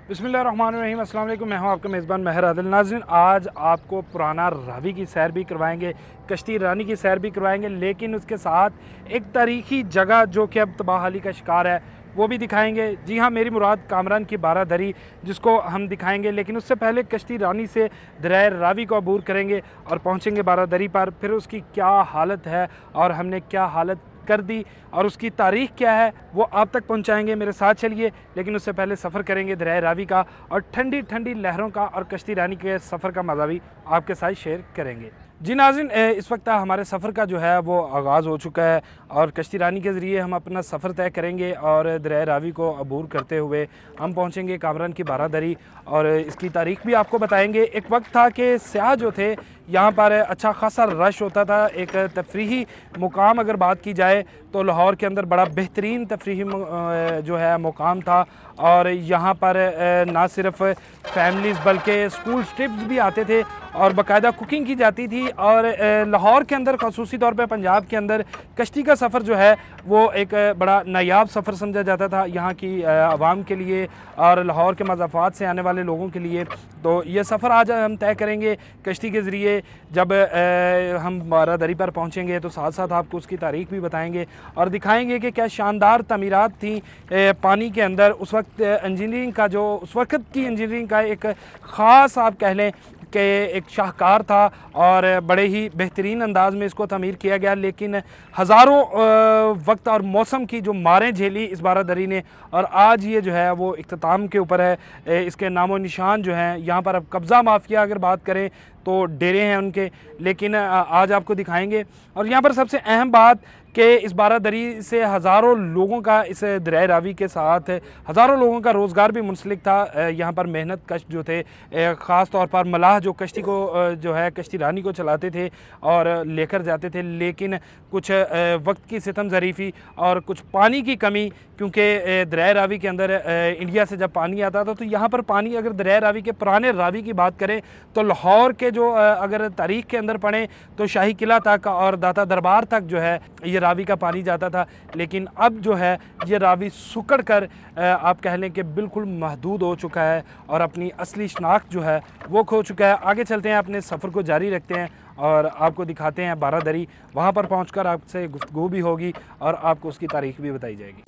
बिस्मिल्लाहिर्रहमानिर्रहीम, अस्सलाम वालेकुम। मैं हूं आपका मेज़बान महर आदिल। नाज़रीन, आज आपको पुराना रावी की सैर भी करवाएंगे, कश्ती रानी की सैर भी करवाएंगे, लेकिन उसके साथ एक तारीख़ी जगह जो कि अब तबाहाली का शिकार है वो भी दिखाएंगे। जी हाँ, मेरी मुराद कामरान की बारादरी, जिसको हम दिखाएंगे। लेकिन उससे पहले कश्ती रानी से दरिया रावी को अबूर करेंगे और पहुँचेंगे बारादरी पर। फिर उसकी क्या हालत है और हमने क्या हालत कर दी और उसकी तारीख़ क्या है वो आप तक पहुंचाएंगे। मेरे साथ चलिए। लेकिन उससे पहले सफ़र करेंगे दरिया रावी का और ठंडी ठंडी लहरों का और कश्ती रानी के सफ़र का मज़ा भी आपके साथ शेयर करेंगे। जी नाज़रीन, इस वक्त हमारे सफ़र का जो है वो आगाज़ हो चुका है और कश्ती रानी के ज़रिए हम अपना सफ़र तय करेंगे और दरिया रावी को अबूर करते हुए हम पहुँचेंगे कामरान की बारादरी और इसकी तारीख़ भी आपको बताएंगे। एक वक्त था कि सयाह जो थे यहाँ पर अच्छा खासा रश होता था। एक तफरीही मुकाम अगर बात की जाए तो लाहौर के अंदर बड़ा बेहतरीन तफरीही जो है मुकाम था और यहाँ पर ना सिर्फ फैमिलीज़ बल्कि स्कूल ट्रिप्स भी आते थे और बाकायदा कुकिंग की जाती थी। और लाहौर के अंदर ख़ुसूसी तौर पे पंजाब के अंदर कश्ती का सफ़र जो है वो एक बड़ा नायाब सफ़र समझा जाता था यहाँ की आवाम के लिए और लाहौर के मज़ाफ़ात से आने वाले लोगों के लिए। तो ये सफ़र आज हम तय करेंगे कश्ती के ज़रिए। जब हम बारादरी पर पहुँचेंगे तो साथ साथ आपको उसकी तारीख़ भी बताएंगे और दिखाएंगे कि क्या शानदार तमीरात थी पानी के अंदर। उस वक्त इंजीनियरिंग का जो उस वक्त की इंजीनियरिंग का एक ख़ास आप कह लें कि एक शाहकार था और बड़े ही बेहतरीन अंदाज़ में इसको तमीर किया गया। लेकिन हज़ारों वक्त और मौसम की जो मारें झेली इस बारादरी ने और आज ये जो है वो इख्तिताम के ऊपर है। इसके नामो निशान जो हैं यहाँ पर, अब कब्ज़ा माफिया अगर बात करें तो डेरे हैं उनके, लेकिन आज आपको दिखाएंगे। और यहाँ पर सबसे अहम बात कि इस बारादरी से हज़ारों लोगों का, इस दरिया रावी के साथ हज़ारों लोगों का रोज़गार भी मुंसलिक था। यहाँ पर मेहनत कश जो थे, ख़ास तौर पर मलाह जो कश्ती को जो है कश्ती रानी को चलाते थे और लेकर जाते थे। लेकिन कुछ वक्त की सितम ज़रीफ़ी और कुछ पानी की कमी, क्योंकि दरिया रावी के अंदर इंडिया से जब पानी आता था तो यहाँ पर पानी, अगर दरिया रावी के पुराने रावी की बात करें तो लाहौर के जो अगर तारीख़ के अंदर पढ़ें तो शाही किला तक और दाता दरबार तक जो है ये रावी का पानी जाता था। लेकिन अब जो है ये रावी सुकड़ कर आप कह लें कि बिल्कुल महदूद हो चुका है और अपनी असली शनाख्त जो है वो खो चुका है। आगे चलते हैं, अपने सफ़र को जारी रखते हैं और आपको दिखाते हैं बारादरी। वहाँ पर पहुँचकर आपसे गुफ्तगू भी होगी और आपको उसकी तारीख़ भी बताई जाएगी।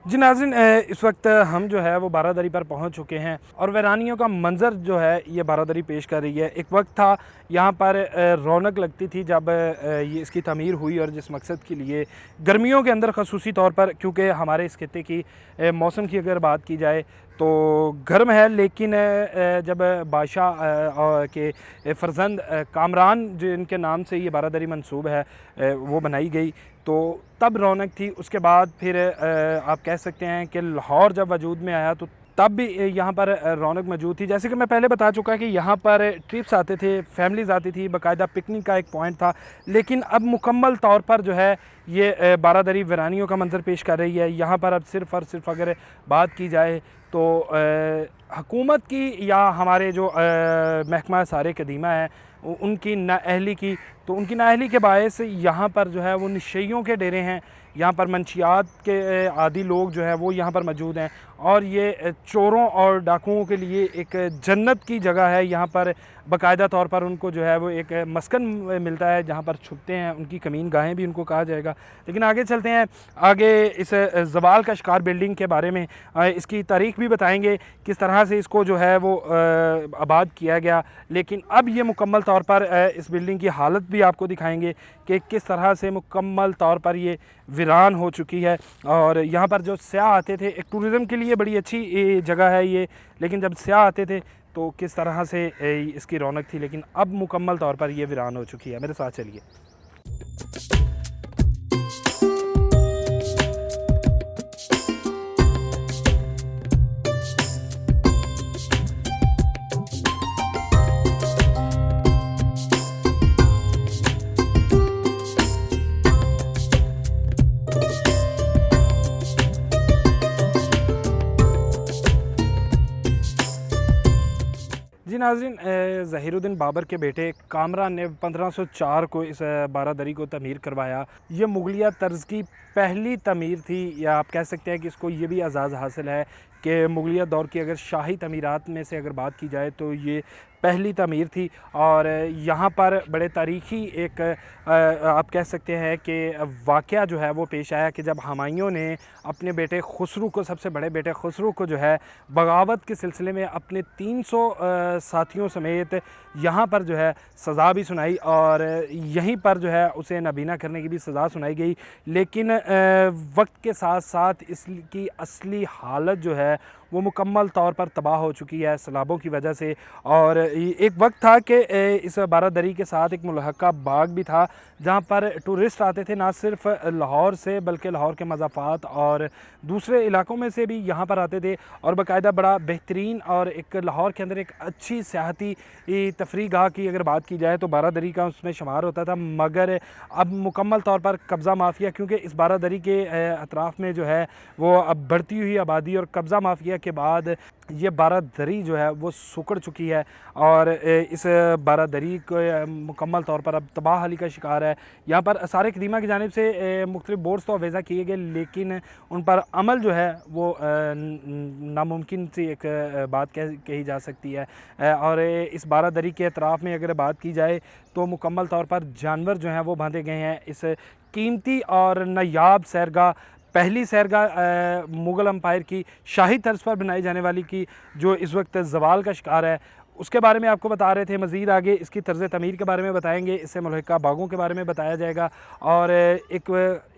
जी नाज़रीन, इस वक्त हम जो है वो बारादरी पर पहुंच चुके हैं और वैरानियों का मंज़र जो है ये बारादरी पेश कर रही है। एक वक्त था यहाँ पर रौनक लगती थी जब ये इसकी तमीर हुई और जिस मकसद के लिए गर्मियों के अंदर ख़ुसूसी तौर पर, क्योंकि हमारे इस खित्ते की मौसम की अगर बात की जाए तो गर्म है, लेकिन जब बादशाह के फ़र्जंद कामरान जिनके नाम से ये बारादरी मंसूब है वो बनाई गई तो तब रौनक थी। उसके बाद फिर आप कह सकते हैं कि लाहौर जब वजूद में आया तो तब भी यहाँ पर रौनक मौजूद थी। जैसे कि मैं पहले बता चुका कि यहाँ पर ट्रिप्स आते थे, फैमिलीज़ आती थी, बाकायदा पिकनिक का एक पॉइंट था। लेकिन अब मुकम्मल तौर पर जो है ये बारादरी वीरानियों का मंज़र पेश कर रही है। यहाँ पर अब सिर्फ़ और सिर्फ अगर बात की जाए तो हुकूमत की या हमारे जो महकमा सारे कदीमा है उनकी नाअहली की, तो उनकी नाअहली के बायस यहाँ पर जो है वो निशइयों के डेरे हैं। यहाँ पर मंशियात के आदी लोग जो है वो यहाँ पर मौजूद हैं और ये चोरों और डाकुओं के लिए एक जन्नत की जगह है। यहाँ पर बाकायदा तौर पर उनको जो है वो एक मस्कन मिलता है जहाँ पर छुपते हैं, उनकी कमीन गाहें भी उनको कहा जाएगा। लेकिन आगे चलते हैं, आगे इस ज़वाल का शिकार बिल्डिंग के बारे में इसकी तारीख़ भी बताएंगे, किस तरह से इसको जो है वो आबाद किया गया। लेकिन अब ये मुकम्मल तौर पर इस बिल्डिंग की हालत भी आपको दिखाएंगे कि किस तरह से मुकम्मल तौर पर ये वीरान हो चुकी है। और यहाँ पर जो सयाह आते थे, एक टूरिज़म के लिए बड़ी अच्छी जगह है ये, लेकिन जब सयाह आते थे तो किस तरह से इसकी रौनक थी, लेकिन अब मुकम्मल तौर पर ये वीरान हो चुकी है। मेरे साथ चलिए। जी नाज़रीन, ज़हीरुद्दीन बाबर के बेटे कामरान ने 1504 को इस बारादरी को तमीर करवाया। ये मुगलिया तर्ज़ की पहली तमीर थी, या आप कह सकते हैं कि इसको ये भी एज़ाज़ हासिल है कि मुगलिया दौर की अगर शाही तमीरात में से अगर बात की जाए तो ये पहली तमीर थी। और यहाँ पर बड़े तारीख़ी एक आप कह सकते हैं कि वाक़या जो है वो पेश आया कि जब हुमायूं ने अपने बेटे खुसरू को, सबसे बड़े बेटे खुसरू को जो है बगावत के सिलसिले में अपने 300 साथियों समेत यहाँ पर जो है सज़ा भी सुनाई और यहीं पर जो है उसे नाबीना करने की भी सज़ा सुनाई गई। लेकिन वक्त के साथ साथ इसकी असली हालत जो है वो मुकम्मल तौर पर तबाह हो चुकी है सैलाबों की वजह से। और एक वक्त था कि इस बारादरी के साथ एक मुल्हका बाग भी था जहाँ पर टूरिस्ट आते थे, ना सिर्फ लाहौर से बल्कि लाहौर के मज़ाफ़ात और दूसरे इलाकों में से भी यहाँ पर आते थे। और बाकायदा बड़ा बेहतरीन और एक लाहौर के अंदर एक अच्छी सियाहती तफरीह गाह की अगर बात की जाए तो बारादरी का उसमें शुमार होता था। मगर अब मुकम्मल तौर पर कब्ज़ा माफिया, क्योंकि इस बारादरी के अतराफ़ में जो है वो अब बढ़ती हुई आबादी और कब्ज़ा माफिया के बाद ये बारादरी जो है वो सुकड़ चुकी है और इस बारादरी को मुकम्मल तौर पर अब तबाहाली का शिकार है। यहाँ पर आसार कदीमा की जानिब से मुख्तलिफ बोर्ड्स तो अवेज़ा किए गए, लेकिन उन पर अमल जो है वो नामुमकिन सी एक बात कही जा सकती है। और इस बारादरी के अतराफ़ में अगर बात की जाए तो मुकम्मल तौर पर जानवर जो हैं वो बांधे गए हैं। इस कीमती और नायाब सैरगाह, पहली सैरगाह मुग़ल अम्पायर की शाही तर्ज पर बनाई जाने वाली की जो इस वक्त ज़वाल का शिकार है, उसके बारे में आपको बता रहे थे। मज़ीद आगे इसकी तर्ज़ तमीर के बारे में बताएंगे, इससे मुल्हिका बागों के बारे में बताया जाएगा और एक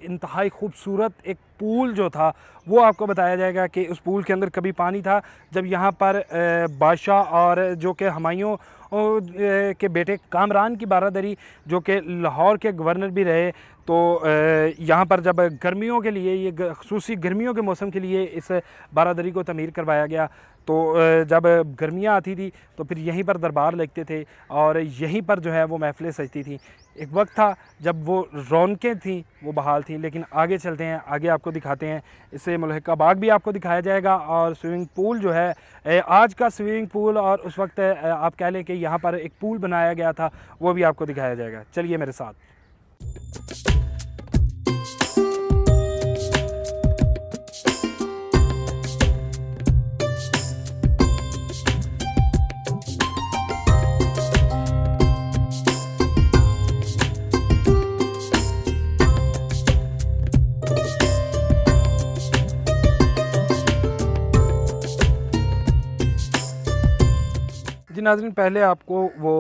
इंतहाई खूबसूरत एक पूल जो था वो आपको बताया जाएगा कि उस पूल के अंदर कभी पानी था जब यहाँ पर बादशाह और जो कि हुमायूं के बेटे कामरान की बारादरी जो कि लाहौर के गवर्नर भी रहे, तो यहाँ पर जब गर्मियों के लिए ये ख़ुसूसी गर्मियों के मौसम के लिए इस बारादरी को तमीर करवाया गया, तो जब गर्मियाँ आती थी तो फिर यहीं पर दरबार लगते थे और यहीं पर जो है वो महफ़िलें सजती थी। एक वक्त था जब वो रौनकें थीं वो बहाल थी। लेकिन आगे चलते हैं, आगे आपको दिखाते हैं, इससे मुल्हिका बाग भी आपको दिखाया जाएगा और स्विमिंग पूल जो है आज का स्विमिंग पूल और उस वक्त आप कह लें कि यहाँ पर एक पूल बनाया गया था वो भी आपको दिखाया जाएगा। चलिए मेरे साथ। जी नाज़रीन, पहले आपको वो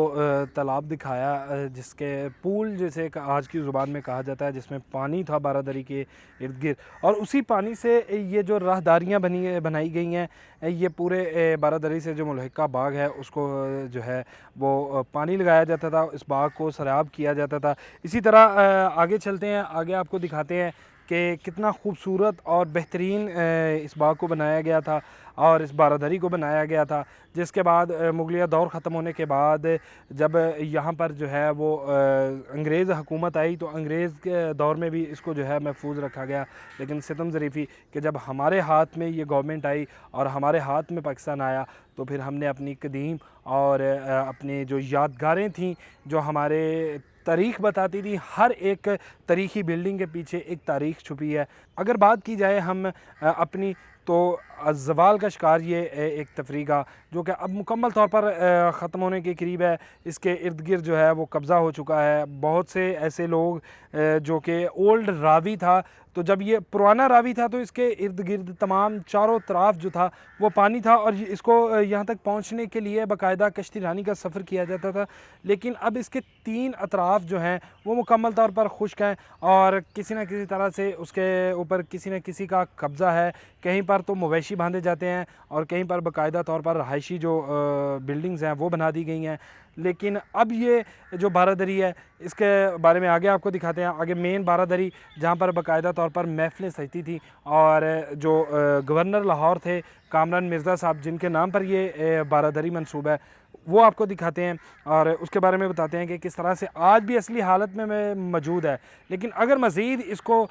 तालाब दिखाया जिसके पूल जैसे आज की ज़ुबान में कहा जाता है, जिसमें पानी था बारादरी के इर्द गिर्द, और उसी पानी से ये जो राहदारियाँ बनाई गई हैं, ये पूरे बारादरी से जो मुल्हिका बाग है उसको जो है वो पानी लगाया जाता था, इस बाग को सैराब किया जाता था। इसी तरह आगे चलते हैं, आगे आपको दिखाते हैं कि कितना खूबसूरत और बेहतरीन इस बाग को बनाया गया था और इस बारादरी को बनाया गया था। जिसके बाद मुगलिया दौर ख़त्म होने के बाद जब यहाँ पर जो है वो अंग्रेज़ हुकूमत आई, तो अंग्रेज़ के दौर में भी इसको जो है महफूज रखा गया। लेकिन सितम ज़रीफ़ी कि जब हमारे हाथ में ये गवर्नमेंट आई और हमारे हाथ में पाकिस्तान आया, तो फिर हमने अपनी कदीम और अपनी जो यादगारें थीं, जो हमारे तारीख़ बताती थी। हर एक तारीख़ी बिल्डिंग के पीछे एक तारीख़ छुपी है। अगर बात की जाए हम अपनी, तो ज़वाल का शिकार ये एक तफरीक़ा जो कि अब मुकम्मल तौर पर ख़त्म होने के करीब है। इसके इर्द गिर्द जो है वो कब्ज़ा हो चुका है। बहुत से ऐसे लोग जो कि ओल्ड रावी था, तो जब ये पुराना रावी था तो इसके इर्द गिर्द तमाम चारों तरफ जो था वो पानी था, और इसको यहाँ तक पहुँचने के लिए बाकायदा कश्ती रानी का सफ़र किया जाता था। लेकिन अब इसके 3 अतराफ़ जो हैं वो मुकम्मल तौर पर खुश्क हैं, और किसी न किसी तरह से उसके ऊपर किसी न किसी का कब्ज़ा है। कहीं पर तो मवेशी बांधे जाते हैं, और कहीं पर बाकायदा तौर पर रहायशी जो बिल्डिंग्स हैं वो बना दी गई हैं। लेकिन अब ये जो बारादरी है, इसके बारे में आगे आपको दिखाते हैं। आगे मेन बारादरी, जहाँ पर बाकायदा तौर पर महफ़िलें सजती थी, और जो गवर्नर लाहौर थे कामरान मिर्ज़ा साहब, जिनके नाम पर ये बारादरी मंसूब है, वो आपको दिखाते हैं, और उसके बारे में बताते हैं कि किस तरह से आज भी असली हालत में मौजूद है। लेकिन अगर मज़ीद इसको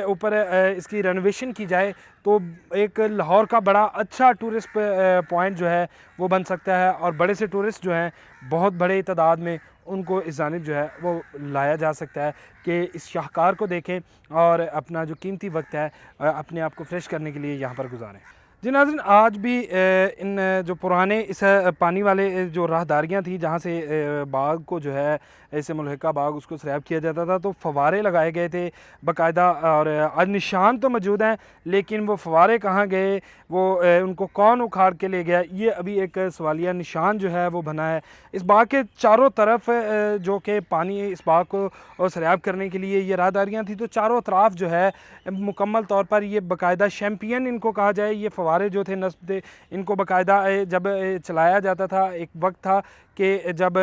ऊपर इसकी रेनोवेशन की जाए तो एक लाहौर का बड़ा अच्छा टूरिस्ट पॉइंट जो है वो बन सकता है, और बड़े से टूरिस्ट जो हैं बहुत बड़े तादाद में उनको इस जानिब जो है वो लाया जा सकता है कि इस शाहकार को देखें और अपना जो कीमती वक्त है अपने आप को फ्रेश करने के लिए यहाँ पर गुजारें। जी नाज़रीन, आज भी इन जो पुराने इस पानी वाले जो राहदारियाँ थी, जहाँ से बाग को जो है ऐसे मुल्हिका बाग उसको सैराब किया जाता था, तो फव्वारे लगाए गए थे बाकायदा, और आज निशान तो मौजूद हैं, लेकिन वो फव्वारे कहाँ गए, वो उनको कौन उखाड़ के ले गया, ये अभी एक सवालिया निशान जो है वो बना है। इस बाग के चारों तरफ जो कि पानी इस बाग को सैराब करने के लिए ये राहदारियाँ थी, तो चारों तरफ जो है मुकम्मल तौर पर ये बाकायदा चैम्पियन इनको कहा जाए, ये फव्वारे जो थे नस्ब थे, इनको बाकायदा जब चलाया जाता था, एक वक्त था कि जब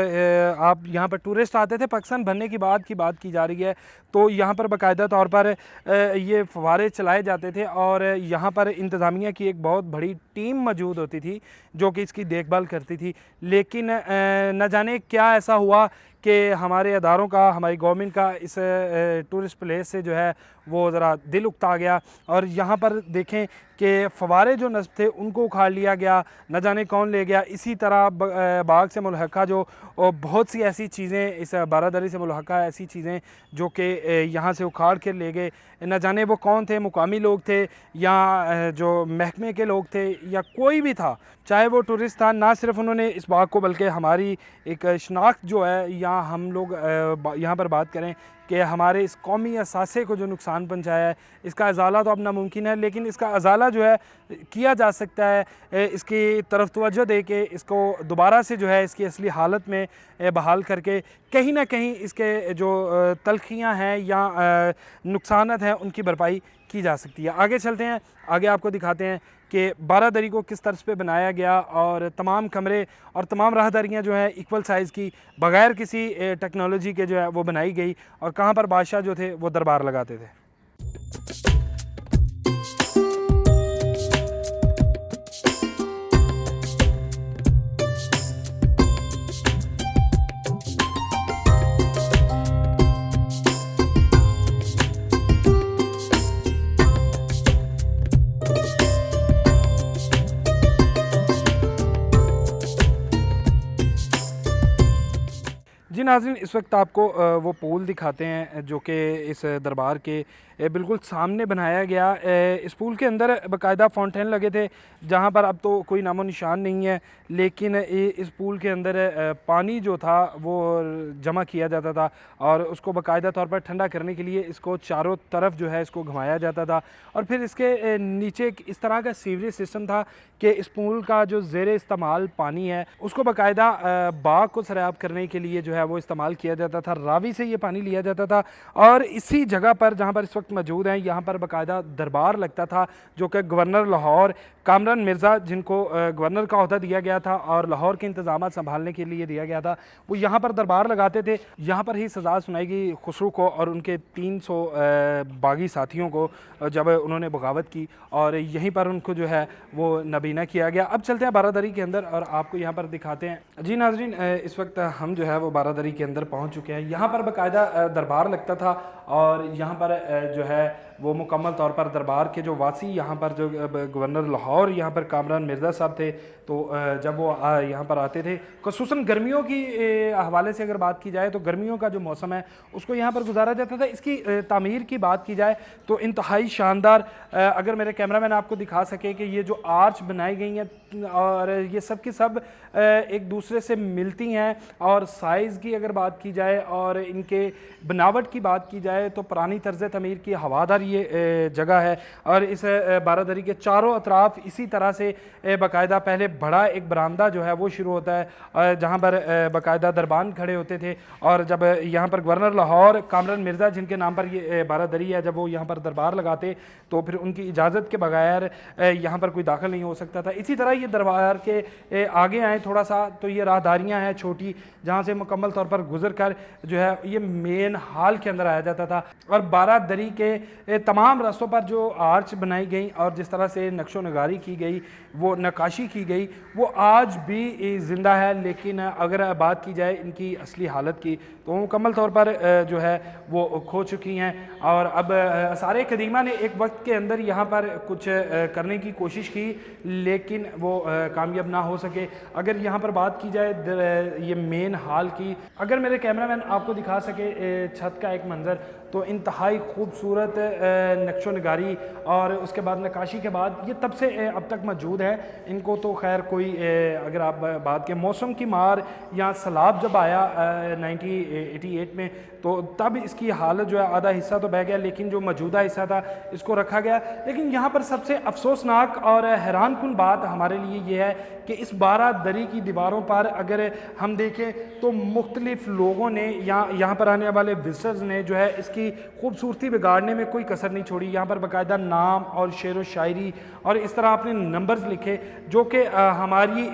आप यहाँ पर टूरिस्ट आते थे, पाकिस्तान बनने की बात की जा रही है, तो यहाँ पर बाकायदा तौर पर ये फव्वारे चलाए जाते थे, और यहाँ पर इंतज़ामिया की एक बहुत बड़ी टीम मौजूद होती थी जो कि इसकी देखभाल करती थी। लेकिन न जाने क्या ऐसा हुआ कि हमारे अदारों का, हमारी गवर्नमेंट का इस टूरिस्ट प्लेस से जो है वो ज़रा दिल उकता गया, और यहाँ पर देखें कि फव्वारे जो नस्ब थे उनको उखाड़ लिया गया, न जाने कौन ले गया। इसी तरह बाग से मुल्हका जो बहुत सी ऐसी चीज़ें, इस बारादरी से मुल्हका ऐसी चीज़ें जो कि यहाँ से उखाड़ के ले गए, न जाने वो कौन थे, मुकामी लोग थे या जो महकमे के लोग थे या कोई भी था, चाहे वो टूरिस्ट था। ना सिर्फ उन्होंने इस बाग को, बल्कि हमारी एक शनाख्त जो है, या हम लोग यहाँ पर बात करें कि हमारे इस कौमी असासे को जो नुकसान पहुँचाया है, इसका अजाला तो अब नामुमकिन है, लेकिन इसका अजाला जो है किया जा सकता है। इसकी तरफ तवज्जो दे के इसको दोबारा से जो है इसकी असली हालत में बहाल करके कहीं ना कहीं इसके जो तलखियाँ हैं या नुकसानात हैं उनकी भरपाई की जा सकती है। आगे चलते हैं, आगे आपको दिखाते हैं कि बारादरी को किस तर्ज पे बनाया गया, और तमाम कमरे और तमाम राहदारियाँ जो हैं इक्वल साइज़ की, बग़ैर किसी टेक्नोलॉजी के जो है वो बनाई गई, और कहाँ पर बादशाह जो थे वो दरबार लगाते थे। जी नाज़रीन, इस वक्त आपको वो पुल दिखाते हैं जो कि इस दरबार के बिल्कुल सामने बनाया गया। इस पुल के अंदर बाकायदा फाउंटेन लगे थे, जहाँ पर अब तो कोई नामो निशान नहीं है, लेकिन इस पुल के अंदर पानी जो था वो जमा किया जाता था, और उसको बाकायदा तौर पर ठंडा करने के लिए इसको चारों तरफ जो है इसको घुमाया जाता था, और फिर इसके नीचे इस तरह का सीवरेज सिस्टम था कि इस पुल का जो ज़ेरे इस्तेमाल पानी है उसको बाकायदा बाग को सैराब करने के लिए जो है वो इस्तेमाल किया जाता था। रावी से ये पानी लिया जाता था, और इसी जगह पर जहाँ पर इस वक्त मौजूद हैं, यहाँ पर बाकायदा दरबार लगता था, जो कि गवर्नर लाहौर कामरान मिर्ज़ा, जिनको गवर्नर का ओहदा दिया गया था और लाहौर के इंतजाम संभालने के लिए दिया गया था, वो यहाँ पर दरबार लगाते थे। यहाँ पर ही सज़ा सुनाई गई खुसरो को और उनके 300 बागी साथियों को, जब उन्होंने बगावत की, और यहीं पर उनको जो है वो नबीना किया गया। अब चलते हैं बारादरी के अंदर और आपको यहाँ पर दिखाते हैं। जी नाज़रीन, इस वक्त हम जो है वो बारादरी बारादरी के अंदर पहुंच चुके हैं। यहाँ पर बाकायदा दरबार लगता था और यहाँ पर जो है वो मुकम्मल तौर पर दरबार के जो वासी यहाँ पर जो गवर्नर लाहौर यहाँ पर कामरान मिर्ज़ा साहब थे, तो जब वो यहाँ पर आते थे, ख़ुसूसन गर्मियों की हवाले से अगर बात की जाए तो गर्मियों का जो मौसम है उसको यहाँ पर गुजारा जाता था। इसकी तामीर की बात की जाए तो इंतहाई शानदार, अगर मेरे कैमरामैन आपको दिखा सके कि ये जो आर्च बनाई गई हैं और ये सब की सब एक दूसरे से मिलती हैं, और साइज़ की अगर बात की जाए और इनके बनावट की बात की जाए तो पुरानी तर्ज तमीर की हवादार ये जगह है। और इस बारादरी के चारों अतराफ इसी तरह से बाकायदा पहले बड़ा एक बरामदा जो है वो शुरू होता है जहाँ पर बाकायदा दरबान खड़े होते थे, और जब यहाँ पर गवर्नर लाहौर कामरान मिर्ज़ा जिनके नाम पर ये बारादरी है, जब वो यहाँ पर दरबार लगाते तो फिर उनकी इजाज़त के बगैर यहाँ पर कोई दाखिल नहीं हो सकता था। इसी तरह ये दरबार के आगे आए थोड़ा सा तो ये राहदारियाँ हैं छोटी, जहाँ से मुकम्मल तौर पर गुजर कर जो है ये मेन हाल के अंदर आया जाता था। और बारादरी के तमाम रास्तों पर जो आर्च बनाई गई और जिस तरह से नक्शो नगारी की गई, वो नक्काशी की गई, वो आज भी ज़िंदा है। लेकिन अगर बात की जाए इनकी असली हालत की तो मुकम्मल तौर पर जो है वो खो चुकी हैं। और अब आसार कदीमा ने एक वक्त के अंदर यहाँ पर कुछ करने की कोशिश की लेकिन वो कामयाब ना हो सके। अगर यहाँ पर बात की जाए ये मेन हाल की, अगर मेरे कैमरामैन आपको दिखा सके छत का एक मंज़र, तो इंतहाई खूबसूरत नक्शो नगारी और उसके बाद नक्काशी के बाद ये तब से अब तक मौजूद है। इनको तो खैर कोई अगर आप बात के मौसम की मार या सैलाब जब आया 1988 में तो तब इसकी हालत जो है आधा हिस्सा तो बह गया, लेकिन जो मौजूदा हिस्सा था इसको रखा गया। लेकिन यहाँ पर सबसे अफसोसनाक और हैरान कुन बात हमारे लिए ये है कि इस बारादरी की दीवारों पर अगर हम देखें तो मुख्तलिफ लोगों ने या यहाँ पर आने वाले विजिटर्स ने जो है इसकी खूबसूरती बिगाड़ने में कोई कसर नहीं छोड़ी। यहाँ पर बाकायदा नाम और शेर व शायरी और इस तरह अपने नंबर्स लिखे जो कि हमारी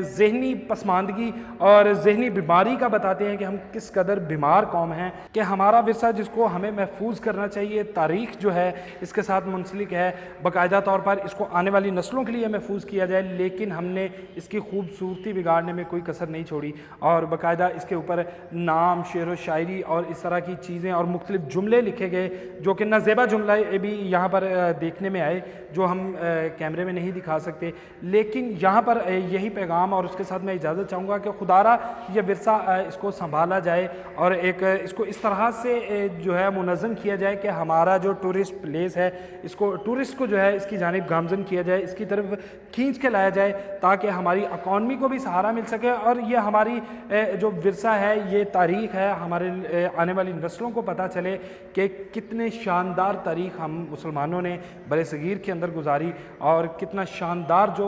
जहनी पसमानदगी और जहनी बीमारी का बताते हैं कि हम किस कदर बीमार कौम हैं, कि हमारा विरसा जिसको हमें महफूज करना चाहिए, तारीख़ जो है इसके साथ मुंसलिक है, बाकायदा तौर पर इसको आने वाली नस्लों के लिए महफूज किया जाए, लेकिन हमने इसकी खूबसूरती बिगाड़ने में कोई कसर नहीं छोड़ी। और बाकायदा इसके ऊपर नाम, शेर व शायरी और इस तरह की चीज़ें और मुख्तलिफ जुमले लिखे गए जो कि नज़ेबा जुमला भी यहाँ पर देखने में आए, जो हम कैमरे में नहीं दिखा सकते। लेकिन यहाँ पर यही पैगाम और उसके साथ मैं इजाज़त चाहूँगा कि खुदारा ये विरसा इसको संभाला जाए और एक इसको इस तरह से जो है मुनज़्ज़म किया जाए कि हमारा जो टूरिस्ट प्लेस है इसको टूरिस्ट को जो है इसकी जानिब गामज़न किया जाए, इसकी तरफ खींच के लाया जाए ताकि हमारी इकॉनमी को भी सहारा मिल सके और ये हमारी जो विरसा है, ये तारीख़ है, हमारे आने वाली नस्लों को पता चले कि कितने शानदार तारीख़ हम मुसलमानों ने बरसगीर के अंदर गुजारी और कितना शानदार जो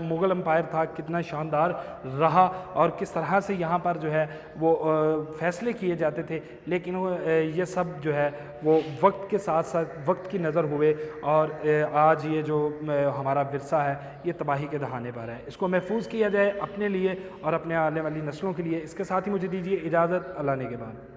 मुग़ल एम्पायर था कितना शानदार रहा और किस तरह से यहाँ पर जो है वो फ़ैसले किए जाते थे। लेकिन ये सब जो है वो वक्त के साथ साथ वक्त की नज़र हुए और आज ये जो हमारा विरसा है ये तबाही के दहाने पर है। इसको महफूज किया जाए अपने लिए और अपने आने वाली नस्लों के लिए। इसके साथ ही मुझे दीजिए इजाज़त, अल्लाह ने के बाद।